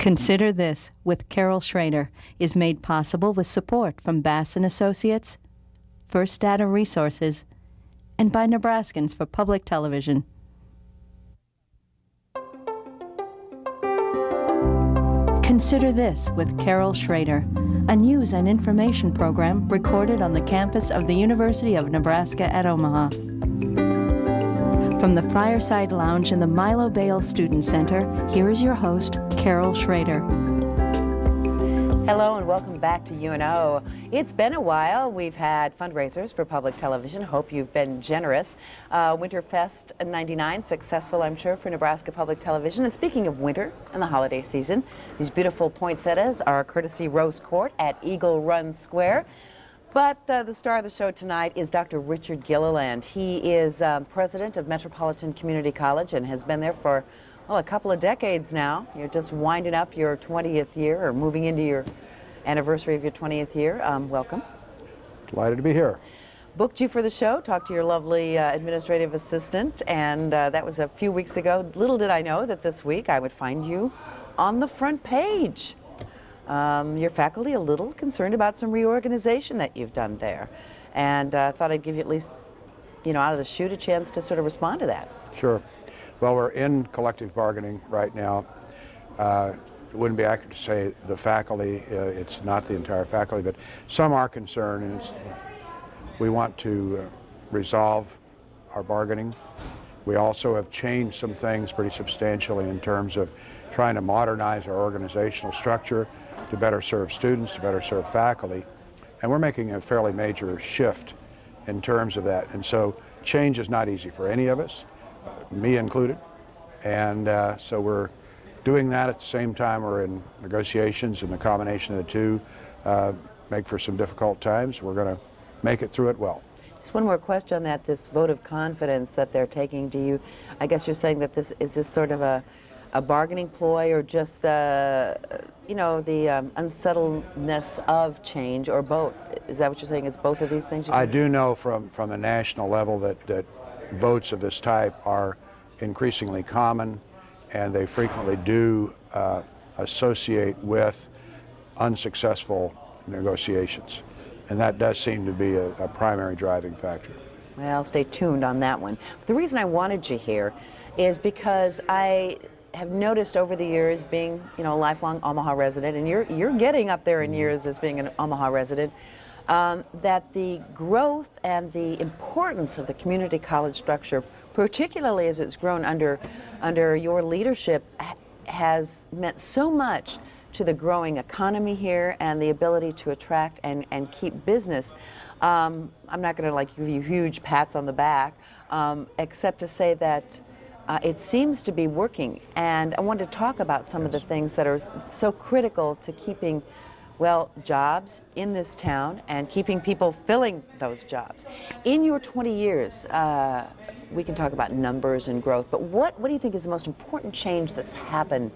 Consider This with Carol Schrader is made possible with support from Bass & Associates, First Data Resources, and by Nebraskans for Public Television. Consider This with Carol Schrader, a news and information program recorded on the campus of the University of Nebraska at Omaha. From the Fireside Lounge in the Milo Bale Student Center, here is your host, Carol Schrader. Hello and welcome back to UNO. It's been a while. We've had fundraisers for public television. Hope you've been generous. Winterfest '99, successful, I'm sure, for Nebraska Public Television. And speaking of winter and the holiday season, these beautiful poinsettias are courtesy Rose Court at Eagle Run Square. But the star of the show tonight is Dr. Richard Gilliland. He is president of Metropolitan Community College and has been there for, well, a couple of decades now. You're just winding up your 20th year, or moving into your anniversary of your 20th year. Welcome. Delighted to be here. Booked you for the show, talked to your lovely administrative assistant, and that was a few weeks ago. Little did I know that this week I would find you on the front page. Your faculty a little concerned about some reorganization that you've done there, and thought I'd give you at least, out of the chute a chance to sort of respond to that. Sure. Well, we're in collective bargaining right now. It wouldn't be accurate to say the faculty, it's not the entire faculty, but some are concerned, and we want to resolve our bargaining. We also have changed some things pretty substantially in terms of trying to modernize our organizational structure to better serve students, to better serve faculty. And we're making a fairly major shift in terms of that. And so change is not easy for any of us, me included. And so we're doing that at the same time we're in negotiations, and the combination of the two make for some difficult times. We're going to make it through it well. Just one more question on that, this vote of confidence that they're taking. I guess you're saying that is this sort of a bargaining ploy, or just the unsettledness of change, or both? Is that what you're saying? Is both of these things? I do know from the national level that votes of this type are increasingly common, and they frequently do associate with unsuccessful negotiations. And that does seem to be a primary driving factor. Well, stay tuned on that one. The reason I wanted you here is because I have noticed over the years, being a lifelong Omaha resident, and you're getting up there in years as being an Omaha resident, that the growth and the importance of the community college structure, particularly as it's grown under your leadership, has meant so much to the growing economy here and the ability to attract and keep business. I'm not going to give you huge pats on the back, except to say that it seems to be working. And I wanted to talk about some of the things that are so critical to keeping, jobs in this town and keeping people filling those jobs. In your 20 years, we can talk about numbers and growth, but what do you think is the most important change that's happened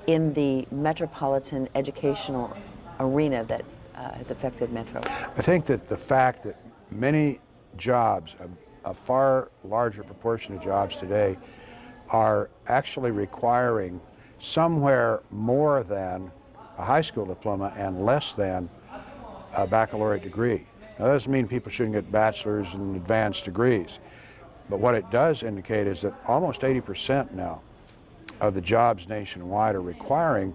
in the metropolitan educational arena that has affected Metro? I think that the fact that many jobs, a far larger proportion of jobs today, are actually requiring somewhere more than a high school diploma and less than a baccalaureate degree. Now, that doesn't mean people shouldn't get bachelor's and advanced degrees, but what it does indicate is that almost 80% now of the jobs nationwide are requiring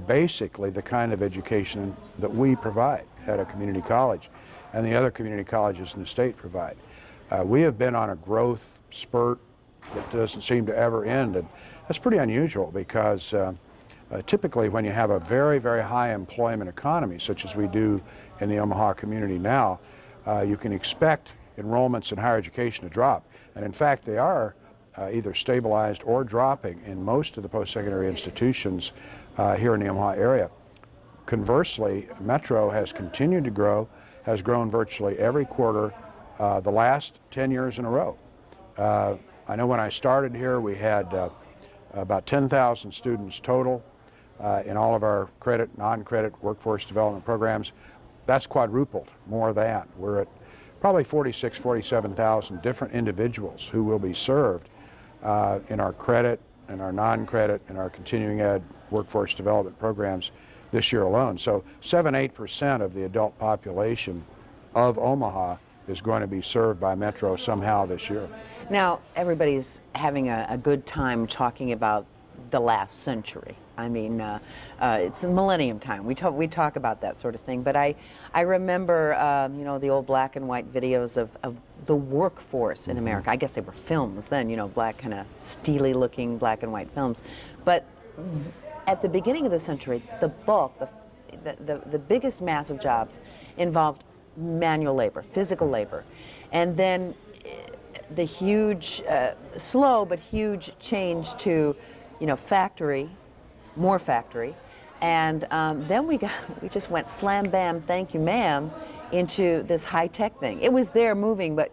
basically the kind of education that we provide at a community college and the other community colleges in the state provide. We have been on a growth spurt that doesn't seem to ever end, and that's pretty unusual because typically when you have a very, very high employment economy, such as we do in the Omaha community now, you can expect enrollments in higher education to drop. And in fact, they are either stabilized or dropping in most of the post-secondary institutions here in the Omaha area. Conversely, Metro has continued to grow, has grown virtually every quarter the last 10 years in a row. I know when I started here, we had about 10,000 students total in all of our credit, non-credit workforce development programs. That's quadrupled, more than. We're at probably 46, 47,000 different individuals who will be served in our credit, and our non-credit and our continuing ed workforce development programs this year alone. So 7-8% of the adult population of Omaha is going to be served by Metro somehow this year. Now, everybody's having a good time talking about the last century. I mean, it's millennium time. We talk about that sort of thing. But I remember, you know, the old black and white videos of the workforce in America. I guess they were films then, you know, black, kind of steely looking black and white films. But at the beginning of the century, the bulk, the biggest mass of jobs involved manual labor, physical labor. And then the huge, slow but huge change to, you know, factory, more factory. And then we just went slam bam, thank you ma'am, into this high tech thing. It was there moving, but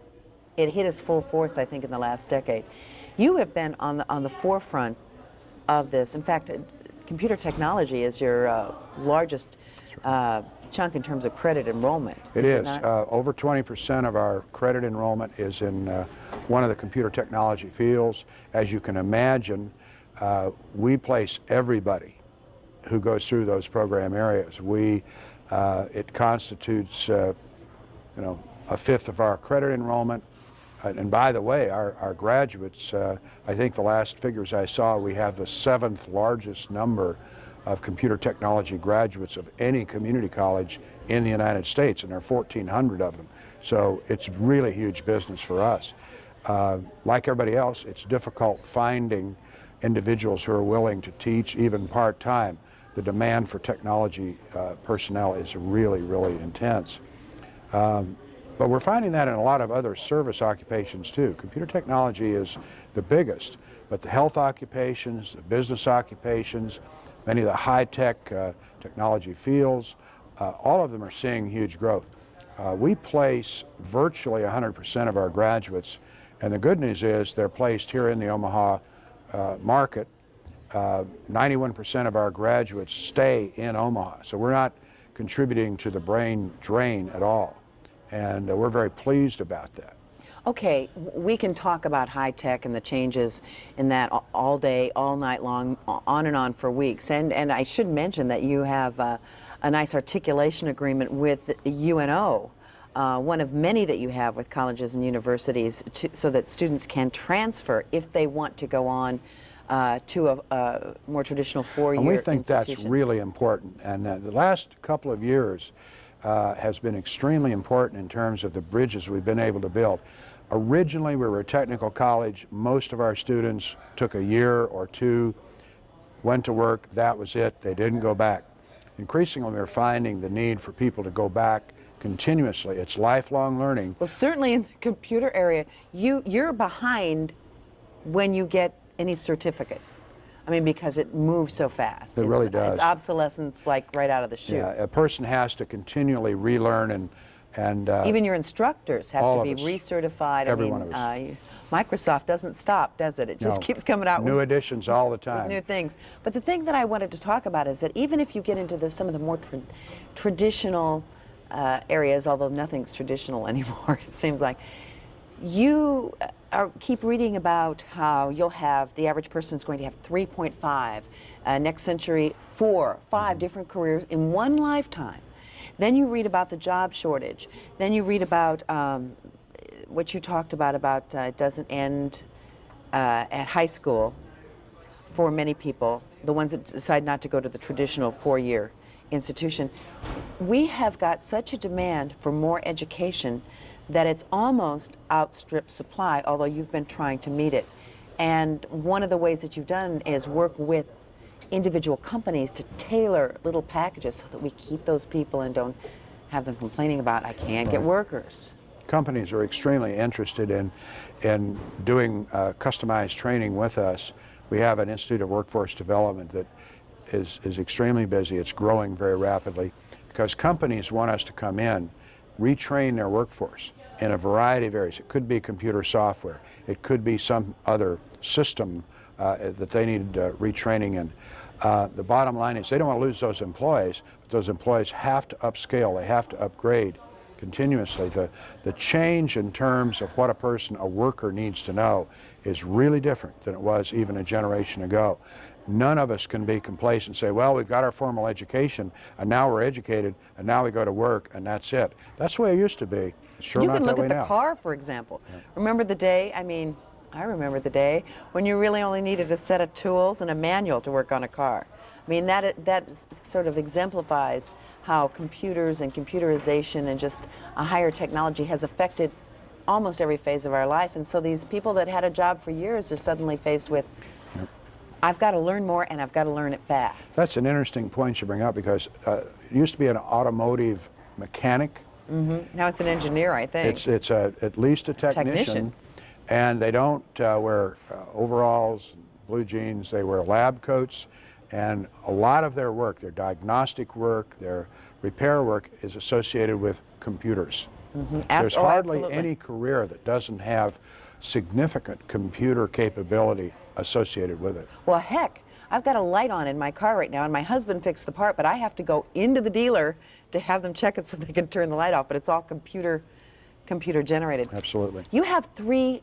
it hit us full force, I think, in the last decade. You have been on the forefront of this. In fact, computer technology is your largest chunk in terms of credit enrollment. It is. Over 20% of our credit enrollment is in one of the computer technology fields. As you can imagine, we place everybody who goes through those program areas. It constitutes, you know, a fifth of our credit enrollment. And by the way, our graduates, I think the last figures I saw, we have the 7th largest number of computer technology graduates of any community college in the United States, and there are 1,400 of them. So it's really huge business for us. Like everybody else, it's difficult finding individuals who are willing to teach, even part-time. The demand for technology personnel is really, really intense. But we're finding that in a lot of other service occupations too. Computer technology is the biggest, but the health occupations, the business occupations, many of the high-tech technology fields, all of them are seeing huge growth. We place virtually 100% of our graduates, and the good news is they're placed here in the Omaha market. 91% of our graduates stay in Omaha, so we're not contributing to the brain drain at all. And we're very pleased about that. Okay, we can talk about high tech and the changes in that all day, all night long, on and on for weeks. And I should mention that you have a nice articulation agreement with UNO, one of many that you have with colleges and universities, so that students can transfer if they want to go on to a more traditional four-year institution. And we think institution. that's really important. And the last couple of years has been extremely important in terms of the bridges we've been able to build. Originally, we were a technical college. Most of our students took a year or two, went to work, that was it. They didn't go back. Increasingly, we're finding the need for people to go back continuously. It's lifelong learning. Well, certainly in the computer area, you're behind when you get any certificate. I mean, because it moves so fast. It really does. It's obsolescence, like right out of the chute. Yeah, a person has to continually relearn, and even your instructors have to be recertified. Every one of us. Microsoft doesn't stop, does it? It just keeps coming out new with additions all the time. with new things. But the thing that I wanted to talk about is that even if you get into some of the more traditional areas, although nothing's traditional anymore, it seems like, you keep reading about how you'll have, the average person is going to have 3.5, next century 4, 5 different careers in one lifetime. Then you read about the job shortage. Then you read about what you talked about it doesn't end at high school for many people, the ones that decide not to go to the traditional 4-year institution. We have got such a demand for more education that it's almost outstripped supply, although you've been trying to meet it. And one of the ways that you've done is work with individual companies to tailor little packages so that we keep those people and don't have them complaining about, I can't get workers. Companies are extremely interested in doing customized training with us. We have an Institute of Workforce Development that is extremely busy. It's growing very rapidly because companies want us to come in, retrain their workforce in a variety of areas. It could be computer software. It could be some other system that they need retraining in. The bottom line is they don't want to lose those employees, but those employees have to upscale. They have to upgrade continuously. The change in terms of what a worker needs to know is really different than it was even a generation ago. None of us can be complacent and say, well, we've got our formal education, and now we're educated, and now we go to work, and that's it. That's the way it used to be. It's sure You not can that look way at the now. car, for example. Remember the day, I remember the day when you really only needed a set of tools and a manual to work on a car. I mean, that sort of exemplifies how computers and computerization and just a higher technology has affected almost every phase of our life. And so these people that had a job for years are suddenly faced with, I've got to learn more, and I've got to learn it fast. That's an interesting point you bring up, because it used to be an automotive mechanic. Now it's an engineer, I think. It's at least a technician. And they don't wear overalls, blue jeans. They wear lab coats, and a lot of their work, their diagnostic work, their repair work, is associated with computers. There's hardly absolutely. any career that doesn't have significant computer capability associated with it. Well, heck, I've got a light on in my car right now, and my husband fixed the part, but I have to go into the dealer to have them check it so they can turn the light off, but it's all computer generated. Absolutely. You have 3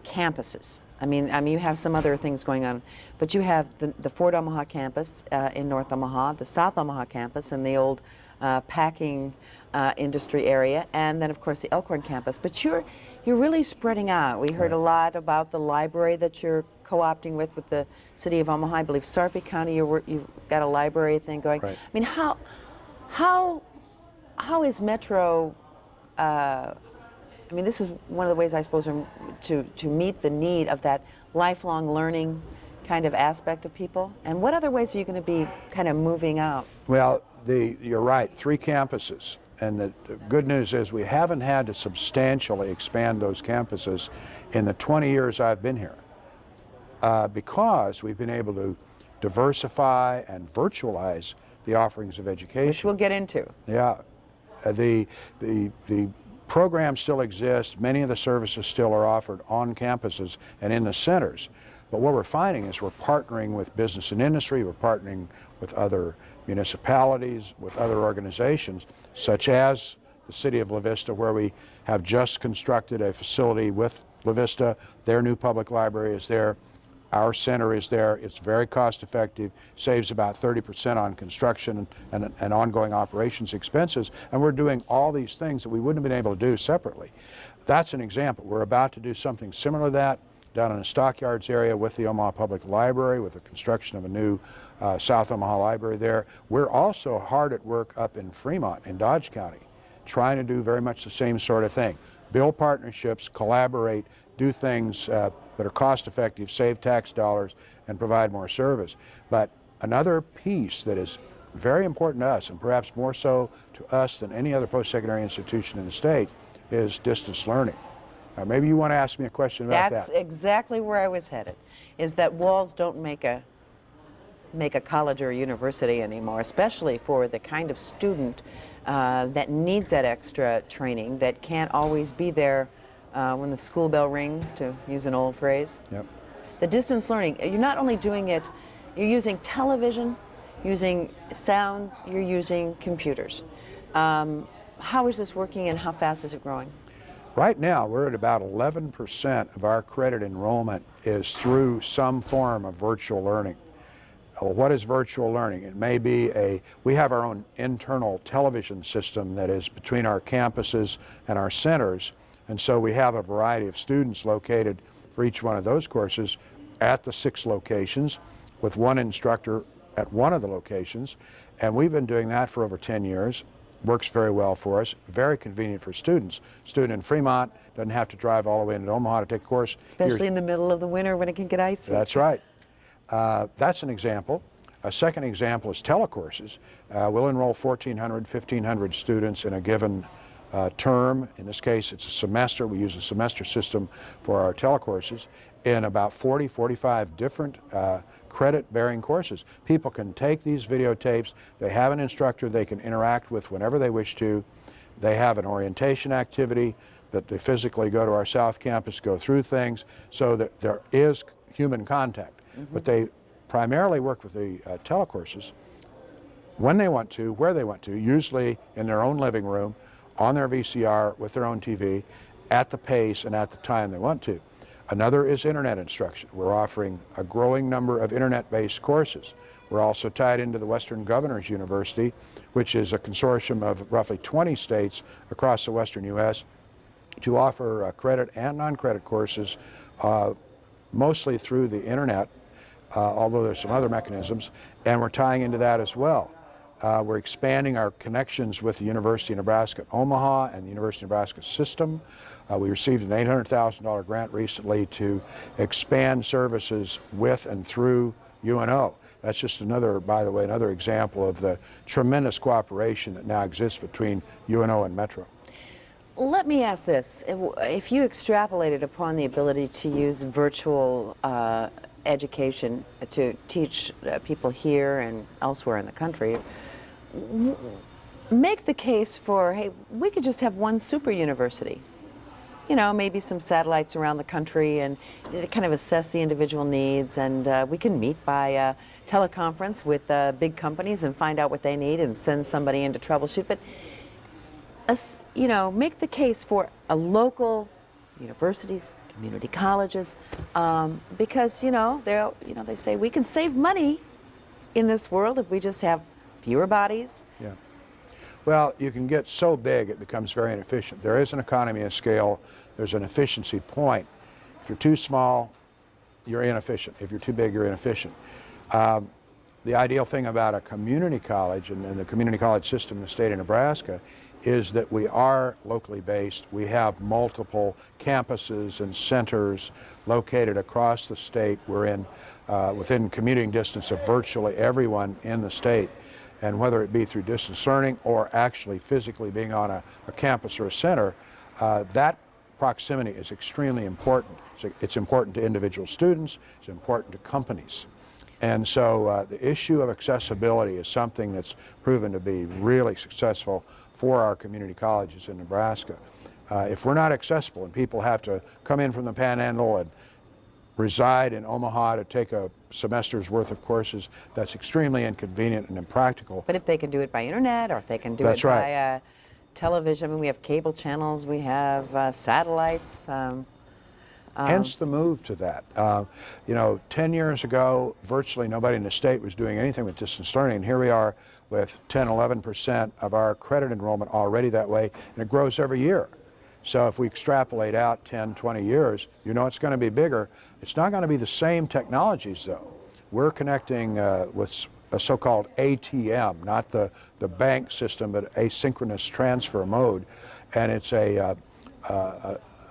campuses. I mean, you have some other things going on, but you have the Fort Omaha campus in North Omaha, the South Omaha campus in the old packing industry area, and then of course the Elkhorn campus. But you're really spreading out. We heard a lot about the library that you're co-opting with the city of Omaha. I believe Sarpy County, you've got a library thing going. Right. I mean, how is Metro? I mean, this is one of the ways, I suppose, to meet the need of that lifelong learning kind of aspect of people. And what other ways are you going to be kind of moving out? Well, you're right, 3 campuses. And the good news is we haven't had to substantially expand those campuses in the 20 years I've been here, because we've been able to diversify and virtualize the offerings of education. Which we'll get into. Yeah. The program still exists. Many of the services still are offered on campuses and in the centers. But what we're finding is we're partnering with business and industry, we're partnering with other municipalities, with other organizations, such as the city of La Vista, where we have just constructed a facility with La Vista. Their new public library is there. Our center is there. It's very cost effective, saves about 30% on construction and ongoing operations expenses. And we're doing all these things that we wouldn't have been able to do separately. That's an example. We're about to do something similar to that down in the Stockyards area with the Omaha Public Library, with the construction of a new South Omaha library there. We're also hard at work up in Fremont in Dodge County, trying to do very much the same sort of thing. Build partnerships, collaborate, do things that are cost effective, save tax dollars, and provide more service. But another piece that is very important to us, and perhaps more so to us than any other post-secondary institution in the state, is distance learning. Now, maybe you want to ask me a question about that. That's exactly where I was headed, is that walls don't make a college or a university anymore, especially for the kind of student that needs that extra training, that can't always be there when the school bell rings, to use an old phrase. Yep. The distance learning, you're not only doing it, you're using television, using sound, you're using computers. How is this working, and how fast is it growing? Right now, we're at about 11% of our credit enrollment is through some form of virtual learning. What is virtual learning? It may be we have our own internal television system that is between our campuses and our centers, and so we have a variety of students located for each one of those courses at the 6 locations with one instructor at one of the locations, and we've been doing that for over 10 years. Works very well for us, very convenient for students. Student in Fremont doesn't have to drive all the way into Omaha to take a course. Especially in the middle of the winter when it can get icy. That's right. That's an example. A second example is telecourses. We'll enroll 1,400, 1,500 students in a given term. In this case, it's a semester. We use a semester system for our telecourses in about 40, 45 different credit-bearing courses. People can take these videotapes. They have an instructor they can interact with whenever they wish to. They have an orientation activity that they physically go to our South Campus, go through things, so that there is human contact. But they primarily work with the telecourses when they want to, where they want to, usually in their own living room, on their VCR with their own TV at the pace and at the time they want to. Another is internet instruction. We're offering a growing number of internet-based courses. We're also tied into the Western Governors University, which is a consortium of roughly 20 states across the western U.S. to offer credit and non-credit courses, mostly through the internet, although there's some other mechanisms, and we're tying into that as well. We're expanding our connections with the University of Nebraska at Omaha and the University of Nebraska system. We received an $800,000 grant recently to expand services with and through UNO. That's just another, by the way, another example of the tremendous cooperation that now exists between UNO and Metro. Let me ask this. If you extrapolated upon the ability to use virtual education to teach people here and elsewhere in the country, make the case for, hey, we could just have one super university. You know, maybe some satellites around the country and kind of assess the individual needs, and we can meet by teleconference with big companies and find out what they need and send somebody in to troubleshoot. But, you know, make the case for a local universities, community colleges, because, you know, they say we can save money in this world if we just have fewer bodies. Yeah. Well, you can get so big it becomes very inefficient. There is an economy of scale. There's an efficiency point. If you're too small, you're inefficient. If you're too big, you're inefficient. The ideal thing about a community college and the community college system in the state of Nebraska is that we are locally based. We have multiple campuses and centers located across the state. We're in within commuting distance of virtually everyone in the state. And whether it be through distance learning or actually physically being on a campus or a center, that proximity is extremely important. It's important to individual students, it's important to companies. And so the issue of accessibility is something that's proven to be really successful for our community colleges in Nebraska. If we're not accessible and people have to come in from the Panhandle and reside in Omaha to take a semester's worth of courses, that's extremely inconvenient and impractical. But if they can do it by internet, or if they can do That's it right. by television, I mean, we have cable channels, we have satellites. Hence the move to that. You know, 10 years ago, virtually nobody in the state was doing anything with distance learning, and here we are with 10, 11% of our credit enrollment already that way, and it grows every year. So if we extrapolate out 10, 20 years, you know it's going to be bigger. It's not going to be the same technologies, though. We're connecting with a so-called ATM, not the bank system, but asynchronous transfer mode, and it's a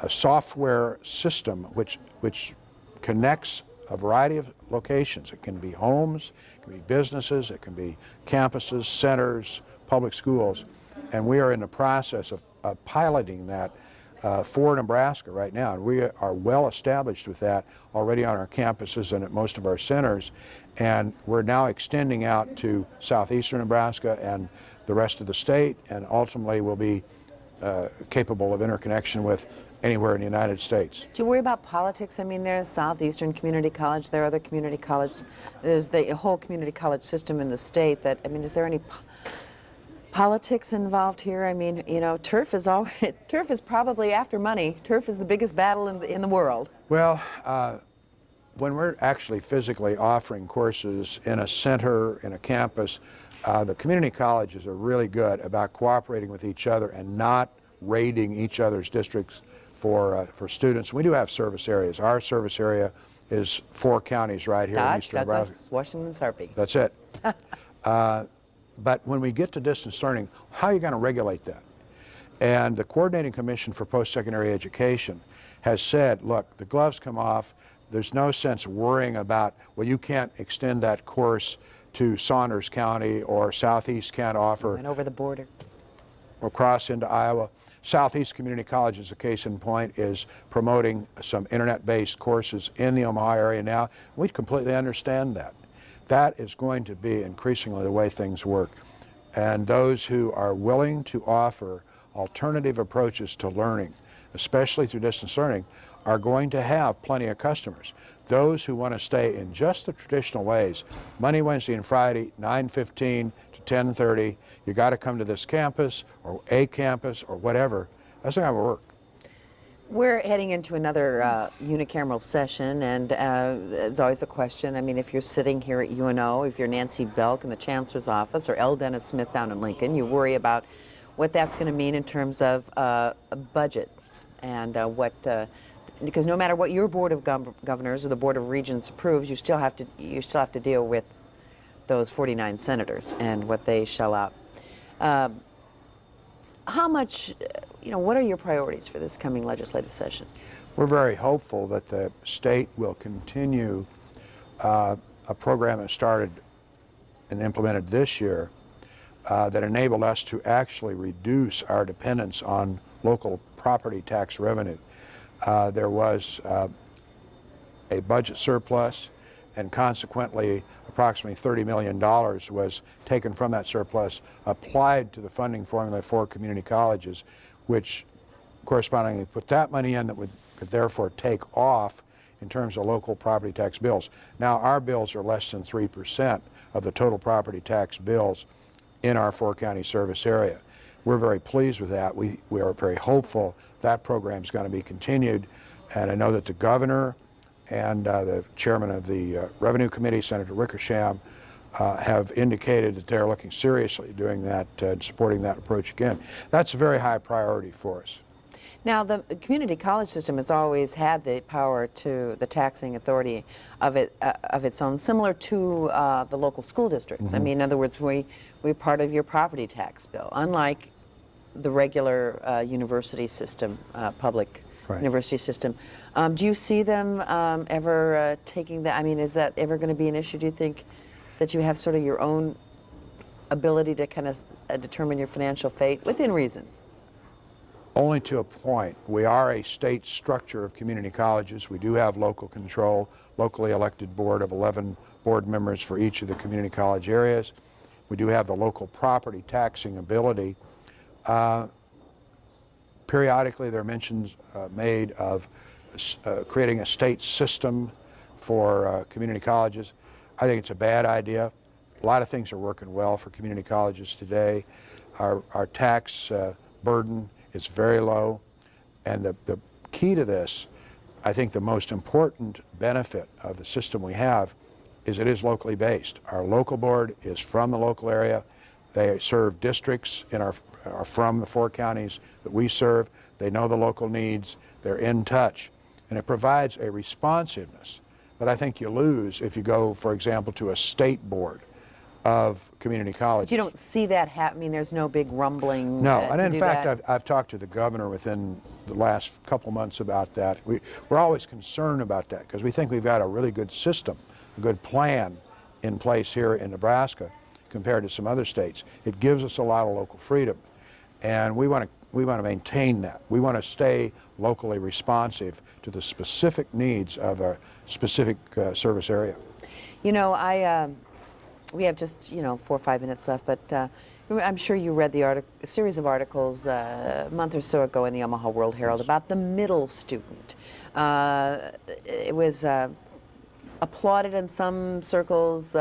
software system which connects a variety of locations. It can be homes, it can be businesses, it can be campuses, centers, public schools, and we are in the process of piloting that for Nebraska right now, and we are well established with that already on our campuses and at most of our centers, and we're now extending out to southeastern Nebraska and the rest of the state, and ultimately will be capable of interconnection with anywhere in the United States. Do you worry about politics? I mean, there's Southeastern Community College, there are other community colleges, there's the whole community college system in the state that, I mean, is there any politics involved here? I mean, you know, turf is probably after money. Turf is the biggest battle in the world. Well, when we're actually physically offering courses in a center, in a campus, the community colleges are really good about cooperating with each other and not raiding each other's districts for students. We do have service areas. Our service area is 4 counties right here in Dodge, eastern Douglas, Nebraska. Washington, Sarpy. That's it. But when we get to distance learning, how are you going to regulate that? And the Coordinating Commission for Post-Secondary Education has said, look, the gloves come off. There's no sense worrying about, well, you can't extend that course to Saunders County, or Southeast can't offer. And over the border. Or cross into Iowa. Southeast Community College, as a case in point, is promoting some internet-based courses in the Omaha area now. We completely understand that. That is going to be increasingly the way things work. And those who are willing to offer alternative approaches to learning, especially through distance learning, are going to have plenty of customers. Those who want to stay in just the traditional ways, Monday, Wednesday, and Friday, 9:15 to to 10:30, you got to come to this campus or a campus or whatever. That's not going to work. We're heading into another unicameral session, and it's always the question, I mean, if you're sitting here at UNO, if you're Nancy Belk in the Chancellor's office, or L. Dennis Smith down in Lincoln, you worry about what that's going to mean in terms of budgets and because no matter what your Board of Governors or the Board of Regents approves, you still have to deal with those 49 senators and what they shell out. How much, what are your priorities for this coming legislative session? We're very hopeful that the state will continue a program that started and implemented this year that enabled us to actually reduce our dependence on local property tax revenue. There was a budget surplus, and consequently approximately $30 million was taken from that surplus, applied to the funding formula for community colleges, which correspondingly put that money in that could therefore take off in terms of local property tax bills. Now our bills are less than 3% of the total property tax bills in our 4-county service area. We're very pleased with that. We are very hopeful that program is going to be continued, and I know that the governor and the chairman of the Revenue Committee, Senator Wickersham, have indicated that they're looking seriously at doing that and supporting that approach again. That's a very high priority for us. Now, the community college system has always had the power to the taxing authority of its own, similar to the local school districts. Mm-hmm. I mean, in other words, we're part of your property tax bill, unlike the regular university system, public university system. Do you see them ever taking that? I mean, is that ever going to be an issue, do you think, that you have sort of your own ability to kind of determine your financial fate within reason? Only to a point. We are a state structure of community colleges. We do have local control, locally elected board of 11 board members for each of the community college areas. We do have the local property taxing ability. Periodically there are mentions made of creating a state system for community colleges. I think it's a bad idea. A lot of things are working well for community colleges today. Our tax burden is very low, and the key to this, I think the most important benefit of the system we have is it is locally based. Our local board is from the local area. They serve districts are from the 4 counties that we serve. They know the local needs. They're in touch. And it provides a responsiveness that I think you lose if you go, for example, to a state board of community colleges. But you don't see that happening. There's no big rumbling. No, and in fact, I've talked to the governor within the last couple months about that. We're always concerned about that because we think we've got a really good system, a good plan in place here in Nebraska compared to some other states. It gives us a lot of local freedom, and we want to maintain that. We want to stay locally responsive to the specific needs of a specific service area. You know, we have just 4 or 5 minutes left, but I'm sure you read a series of articles a month or so ago in the Omaha World Herald about the middle student. It was applauded in some circles,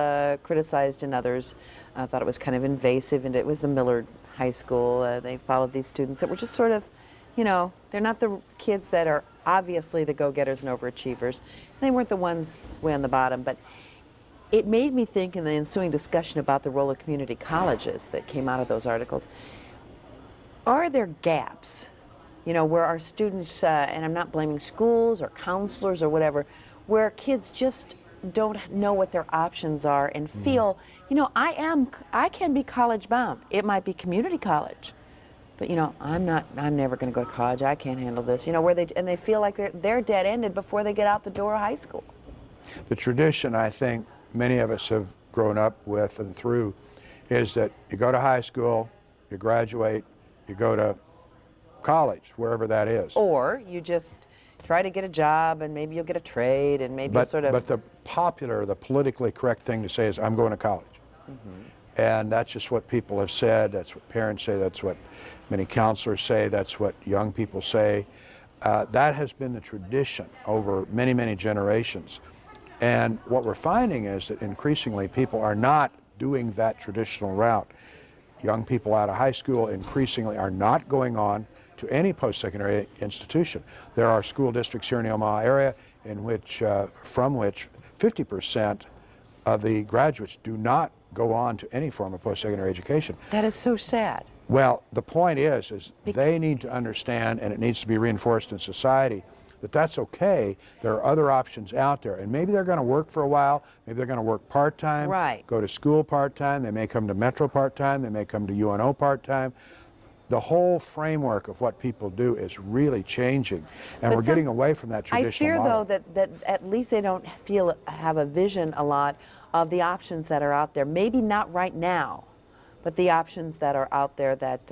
criticized in others. I thought it was kind of invasive, and it was the Millard High School. They followed these students that were just sort of, they're not the kids that are obviously the go-getters and overachievers. They weren't the ones way on the bottom, but it made me think in the ensuing discussion about the role of community colleges that came out of those articles. Are there gaps, where our students, and I'm not blaming schools or counselors or whatever, where kids just don't know what their options are and feel, I can be college bound. It might be community college, but I'm never going to go to college. I can't handle this. Where they feel like they're dead ended before they get out the door of high school. The tradition, I think, many of us have grown up with and through is that you go to high school, you graduate, you go to college, wherever that is. Or you just try to get a job and maybe you'll get a trade and maybe But the politically correct thing to say is, I'm going to college. Mm-hmm. And that's just what people have said, that's what parents say, that's what many counselors say, that's what young people say. That has been the tradition over many, many generations. And what we're finding is that increasingly people are not doing that traditional route. Young people out of high school increasingly are not going on to any post-secondary institution. There are school districts here in the Omaha area in which, from which 50% of the graduates do not go on to any form of post-secondary education. That is so sad. Well, the point is they need to understand, and it needs to be reinforced in society, that that's okay. There are other options out there, and maybe they're going to work for a while. Maybe they're going to work part-time, Right. go to school part-time. They may come to Metro part-time. They may come to UNO part-time. The whole framework of what people do is really changing, and But we're getting away from that I traditional fear, model. though, that at least they don't have a vision a lot of the options that are out there. Maybe not right now, but the options that are out there that,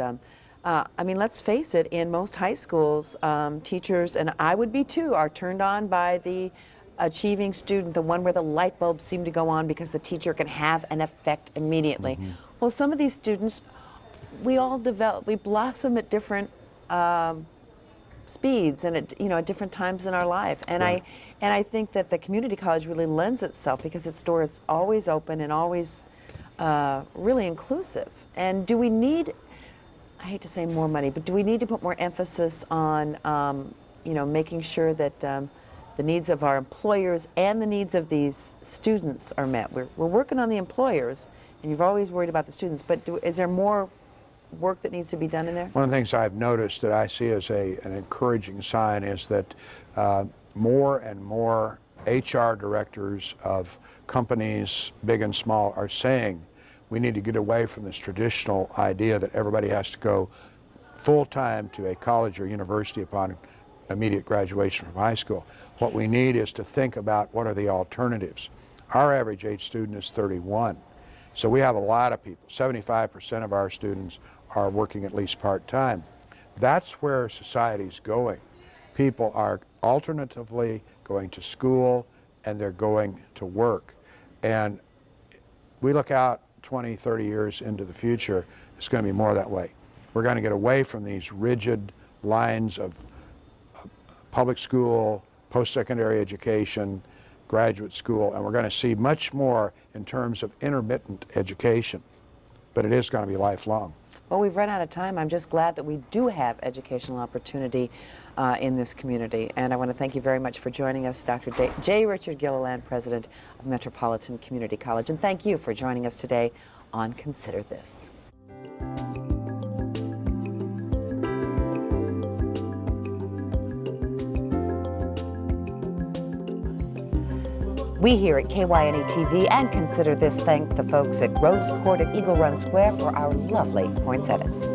I mean, let's face it, in most high schools, teachers, and I would be too, are turned on by the achieving student, the one where the light bulbs seem to go on because the teacher can have an effect immediately. Mm-hmm. Well, some of these students, we all develop, we blossom at different speeds and at different times in our life. And I think that the community college really lends itself because its door is always open and always really inclusive. And do we need, I hate to say more money, but do we need to put more emphasis on making sure that the needs of our employers and the needs of these students are met? We're working on the employers, and you've always worried about the students, but is there more work that needs to be done in there? One of the things I've noticed that I see as an encouraging sign is that more and more HR directors of companies, big and small, are saying we need to get away from this traditional idea that everybody has to go full-time to a college or university upon immediate graduation from high school. What we need is to think about what are the alternatives. Our average age student is 31. So we have a lot of people. 75% of our students are working at least part-time. That's where society's going. People are alternatively going to school and they're going to work. And we look out 20, 30 years into the future, it's going to be more that way. We're going to get away from these rigid lines of public school, post-secondary education, graduate school, and we're going to see much more in terms of intermittent education, but it is going to be lifelong. Well, we've run out of time. I'm just glad that we do have educational opportunity in this community. And I want to thank you very much for joining us, Dr. J. Richard Gilliland, President of Metropolitan Community College. And thank you for joining us today on Consider This. We here at KYNE TV and Consider This thank the folks at Rose Court at Eagle Run Square for our lovely poinsettias.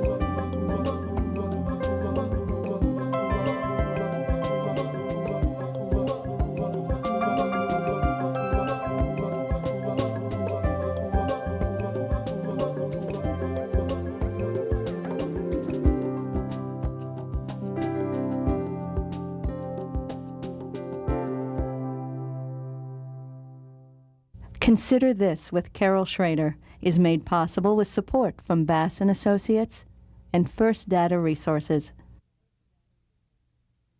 Consider This with Carol Schrader is made possible with support from Bass & Associates and First Data Resources.